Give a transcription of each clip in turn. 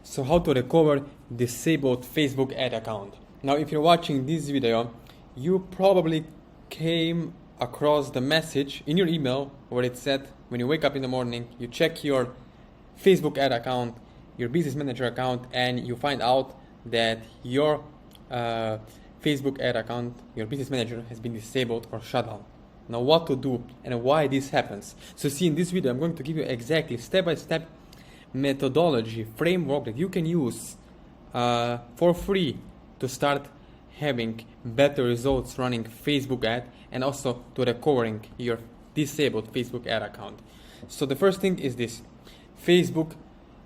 So how to recover disabled Facebook ad account. Now if you're watching this video, you probably came across the message in your email where it said when you wake up in the morning, you check your Facebook ad account, your business manager account, and you find out that your Facebook ad account, your business manager, has been disabled or shut down. Now what to do and why this happens. So see, in this video I'm going to give you exactly step-by-step methodology, framework that you can use for free to start having better results running Facebook ad and also to recovering your disabled Facebook ad account. So the first thing is this Facebook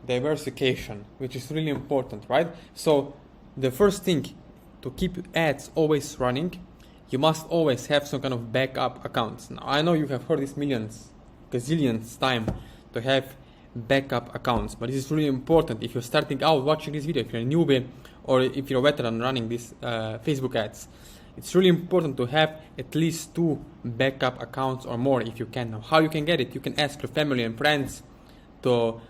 diversification, which is really important, right? So the first thing, to keep ads always running, you must always have some kind of backup accounts. Now I know you have heard this gazillions time to have backup accounts, but this is really important if you're starting out watching this video, if you're a newbie or if you're a veteran running these Facebook ads. It's really important to have at least 2 backup accounts or more if you can. Now how you can get it, you can ask your family and friends to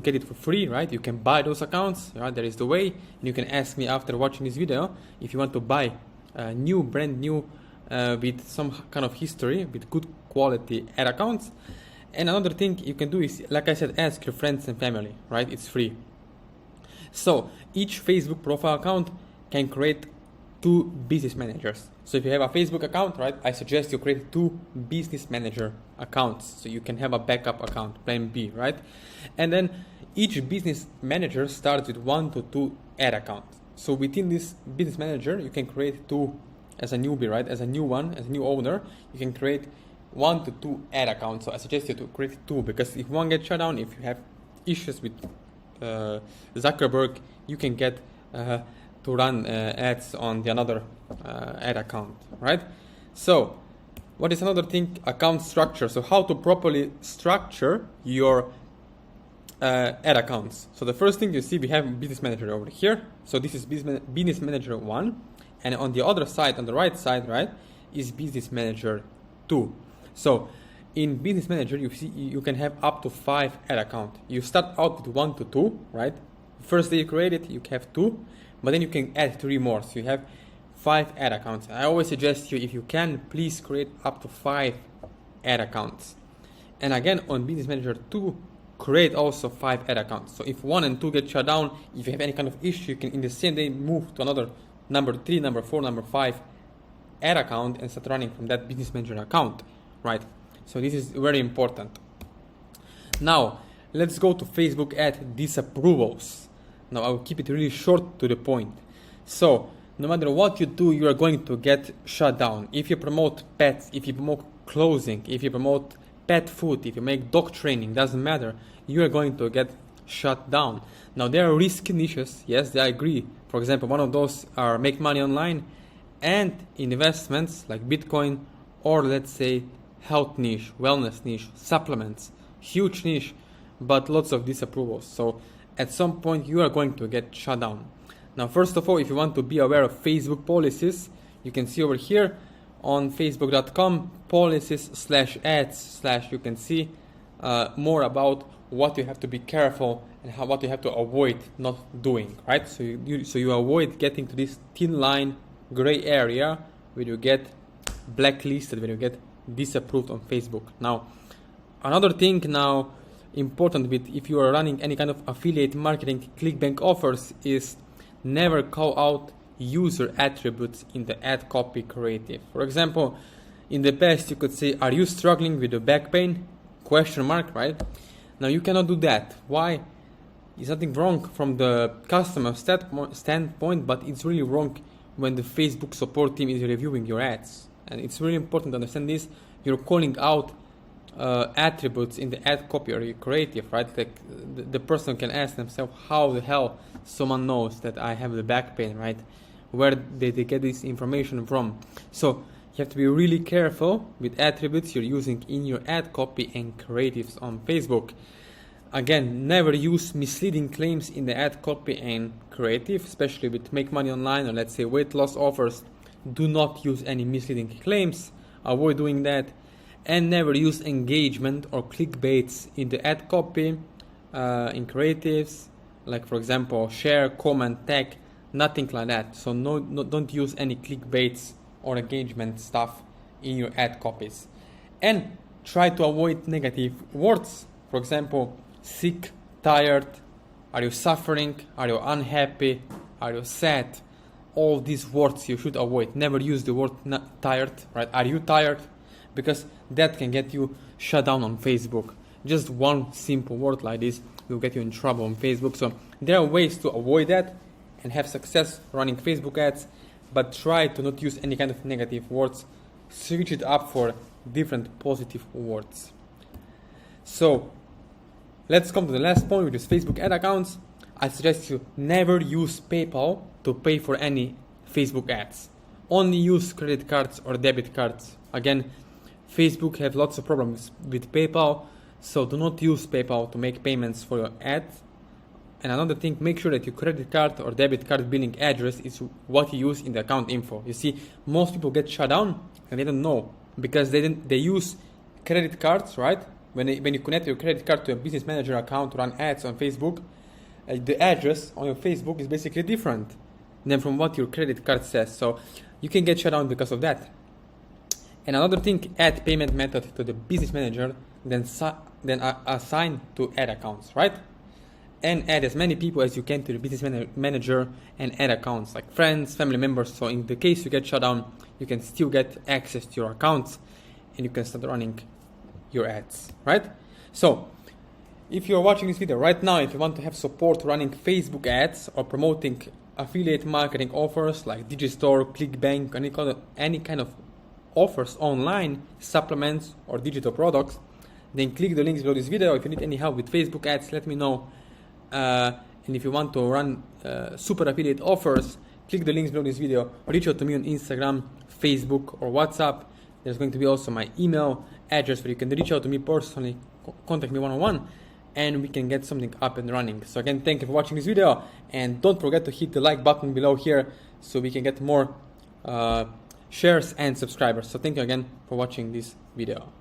get it for free, right? You can buy those accounts, right? There is the way, and you can ask me after watching this video if you want to buy brand new with some kind of history, with good quality ad accounts. And another thing you can do is, like I said, ask your friends and family, right? It's free. So each Facebook profile account can create 2 business managers. So if you have a Facebook account, right, I suggest you create 2 business manager accounts so you can have a backup account, plan B, right? And then each business manager starts with 1 to 2 ad accounts. So within this business manager, you can create 2 as a newbie, right? As a new one, as a new owner, you can create 1 to 2 ad accounts. So I suggest you to create 2, because if one gets shut down, if you have issues with Zuckerberg, you can get to run ads on the another ad account, right? So what is another thing? Account structure. So how to properly structure your ad accounts. So the first thing you see, we have business manager over here. So this is business manager 1, and on the other side, on the right side, right, is business manager 2. So in business manager, you see you can have up to 5 ad accounts. You start out with 1 to 2, right? First day you create it, you have 2, but then you can add 3 more. So you have 5 ad accounts. I always suggest you, if you can, please create up to 5 ad accounts. And again, on business manager 2, create also 5 ad accounts. So if 1 and 2 get shut down, if you have any kind of issue, you can in the same day move to another number 3, number 4, number 5 ad account and start running from that business manager account, right? So this is very important. Now let's go to Facebook ad disapprovals. Now I will keep it really short to the point. So no matter what you do, you are going to get shut down. If you promote pets, if you promote clothing, if you promote pet food, if you make dog training, doesn't matter, you are going to get shut down. Now there are risky niches, yes, I agree. For example, one of those are make money online and investments like Bitcoin, or let's say health niche, wellness niche, supplements, huge niche, but lots of disapprovals. So at some point you are going to get shut down. Now first of all, if you want to be aware of Facebook policies, you can see over here on facebook.com policies/ads/ you can see more about what you have to be careful and what you have to avoid not doing, right? So you avoid getting to this thin line, gray area where you get blacklisted, when you get disapproved on Facebook. Now another thing now important with, if you are running any kind of affiliate marketing, clickbank offers, is never call out user attributes in the ad copy creative. For example, in the past you could say, are you struggling with the back pain? Question mark, right? Now you cannot do that. Why? Is nothing wrong from the customer standpoint, but it's really wrong when the Facebook support team is reviewing your ads. And it's really important to understand this. You're calling out attributes in the ad copy or your creative, right? Like the person can ask themselves, how the hell someone knows that I have the back pain, right? Where did they get this information from? So you have to be really careful with attributes you're using in your ad copy and creatives on Facebook. Again, never use misleading claims in the ad copy and creative, especially with make money online or let's say weight loss offers. Do not use any misleading claims. Avoid doing that. And never use engagement or clickbaits in the ad copy, in creatives, like for example share, comment, tag, nothing like that. So no, don't use any clickbaits or engagement stuff in your ad copies. And try to avoid negative words. For example, sick, tired, are you suffering, are you unhappy, are you sad? All these words you should avoid. Never use the word tired, right? Are you tired? Because that can get you shut down on Facebook. Just one simple word like this will get you in trouble on Facebook. So there are ways to avoid that and have success running Facebook ads, but try to not use any kind of negative words. Switch it up for different positive words. So let's come to the last point, which is Facebook ad accounts. I suggest you never use PayPal to pay for any Facebook ads. Only use credit cards or debit cards. Again, Facebook have lots of problems with PayPal, so do not use PayPal to make payments for your ads. And another thing, make sure that your credit card or debit card billing address is what you use in the account info. You see, most people get shut down and they don't know because they use credit cards, right? When you connect your credit card to a business manager account to run ads on Facebook, the address on your Facebook is basically different than from what your credit card says. So you can get shut down because of that. And another thing, add payment method to the business manager, then assign to ad accounts, right? And add as many people as you can to the business manager and ad accounts, like friends, family members. So in the case you get shut down, you can still get access to your accounts and you can start running your ads, right? So if you're watching this video right now, if you want to have support running Facebook ads or promoting affiliate marketing offers like Digistore, ClickBank, any kind of offers online, supplements or digital products, then click the links below this video. If you need any help with Facebook ads, let me know. And if you want to run super affiliate offers, click the links below this video. Reach out to me on Instagram, Facebook or WhatsApp. There's going to be also my email address where you can reach out to me personally, contact me one-on-one, and we can get something up and running. So again, thank you for watching this video, and don't forget to hit the like button below here so we can get more shares and subscribers. So thank you again for watching this video.